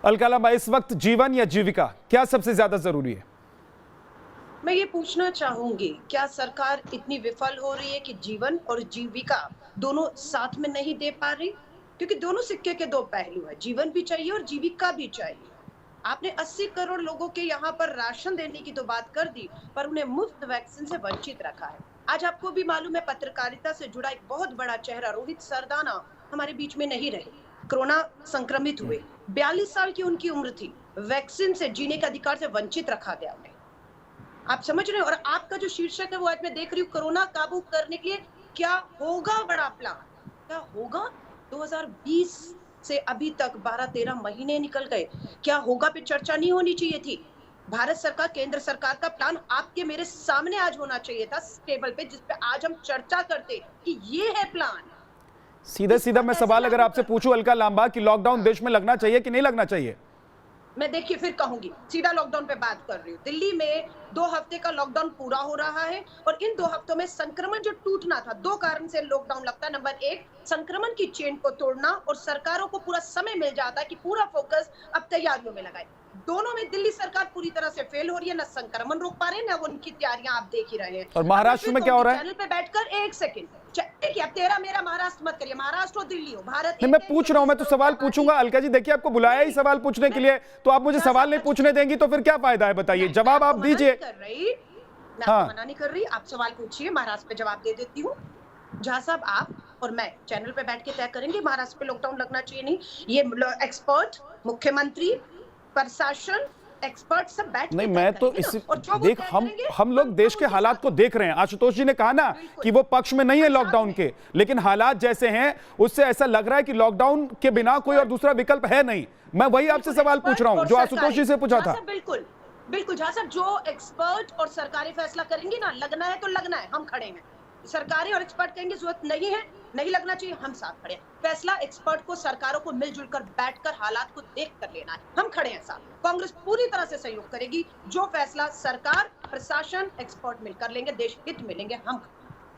अलका लांबा, इस वक्त जीवन या जीविका क्या सबसे ज्यादा जरूरी है? मैं ये पूछना चाहूंगी, क्या सरकार इतनी विफल हो रही है कि जीवन और जीविका दोनों साथ में नहीं दे पा रही? क्योंकि दोनों सिक्के के दो पहलू है, जीवन भी चाहिए और जीविका भी चाहिए। आपने 80 करोड़ लोगों के यहाँ पर राशन देने की तो बात कर दी, पर उन्हें मुफ्त वैक्सीन से वंचित रखा है। आज आपको भी मालूम है, पत्रकारिता से जुड़ा एक बहुत बड़ा चेहरा रोहित सरदाना हमारे बीच में नहीं रहे, कोरोना संक्रमित हुए। 42 साल की उनकी उम्र थी, वैक्सीन से जीने के अधिकार से वंचित रखा गया उन्हें। आप समझ रहे हो? और आपका जो शीर्षक है वो आज मैं देख रही हूँ, कोरोना काबू करने के लिए क्या होगा बड़ा प्लान, क्या होगा? 2020 से अभी तक 12-13 महीने निकल गए, क्या होगा पे चर्चा नहीं होनी चाहिए थी? भारत सरकार, केंद्र सरकार का प्लान आपके मेरे सामने आज होना चाहिए था टेबल पे, जिस पे आज हम चर्चा करते कि ये है प्लान। सीधे सीधा मैं सवाल अगर आपसे पूछूं अलका लांबा कि लॉकडाउन हाँ। देश में लगना चाहिए कि नहीं लगना चाहिए? मैं देखिए फिर कहूंगी, सीधा लॉकडाउन पे बात कर रही हूँ। दिल्ली में 2 हफ्ते का लॉकडाउन पूरा हो रहा है और इन 2 हफ्तों में संक्रमण जो टूटना था, 2 कारण से लॉकडाउन लगता है। नंबर 1, संक्रमण की चेन को तोड़ना, और सरकारों को पूरा समय मिल जाता है कि पूरा फोकस अब तैयारियों में लगाए। दोनों में दिल्ली सरकार पूरी तरह से फेल हो रही है, ना संक्रमण रोक पा रहे हैं, ना उनकी तैयारियां आप देख ही रहे हैं। और महाराष्ट्र में क्या हो रहा है? चैनल पे बैठकर एक सेकंड देखिए, अब तेरा मेरा महाराष्ट्र मत करिए, महाराष्ट्र और दिल्ली हो, भारत नहीं, मैं पूछ रहा हूं, मैं तो सवाल पूछूंगा अलका जी। देखिए, आपको बुलाया ही सवाल पूछने के लिए, तो आप मुझे सवाल नहीं पूछने देंगी तो फिर क्या फायदा है? बताइए, जवाब आप दीजिए। मैं हाँ, मना नहीं कर रही, आप सवाल पूछिए, महाराष्ट्र पे जवाब दे देती हूँ। जहाँ साहब आप और मैं चैनल पे बैठ के तय करेंगे महाराष्ट्र पे लॉकडाउन लगना चाहिए नहीं। ये एक्सपर्ट, मुख्यमंत्री, प्रशासन, एक्सपर्ट सब बैठ नहीं, के मैं तो करेंगे इस ना, और जो वो देख तय हम करेंगे, हम लोग देश के उनके हालात साथ को देख रहे हैं। आशुतोष जी ने कहा ना कि वो पक्ष में नहीं है लॉकडाउन के, लेकिन हालात जैसे हैं उससे ऐसा लग रहा है कि लॉकडाउन के बिना कोई और दूसरा विकल्प है नहीं। मैं वही आपसे सवाल पूछ रहा हूं जो आशुतोष जी से पूछा था। बिल्कुल बिल्कुल, जहाँ साहब जो एक्सपर्ट और सरकारी फैसला करेंगे ना, लगना है तो लगना है, हम खड़े हैं। सरकारी और एक्सपर्ट कहेंगे जरूरत नहीं है, नहीं लगना चाहिए, हम साथ खड़े हैं। फैसला एक्सपर्ट को, सरकारों को मिलजुल कर बैठकर हालात को देख कर लेना है, हम खड़े हैं साथ। कांग्रेस पूरी तरह से सहयोग करेगी, जो फैसला सरकार, प्रशासन, एक्सपर्ट मिलकर लेंगे, देश हित में लेंगे, हम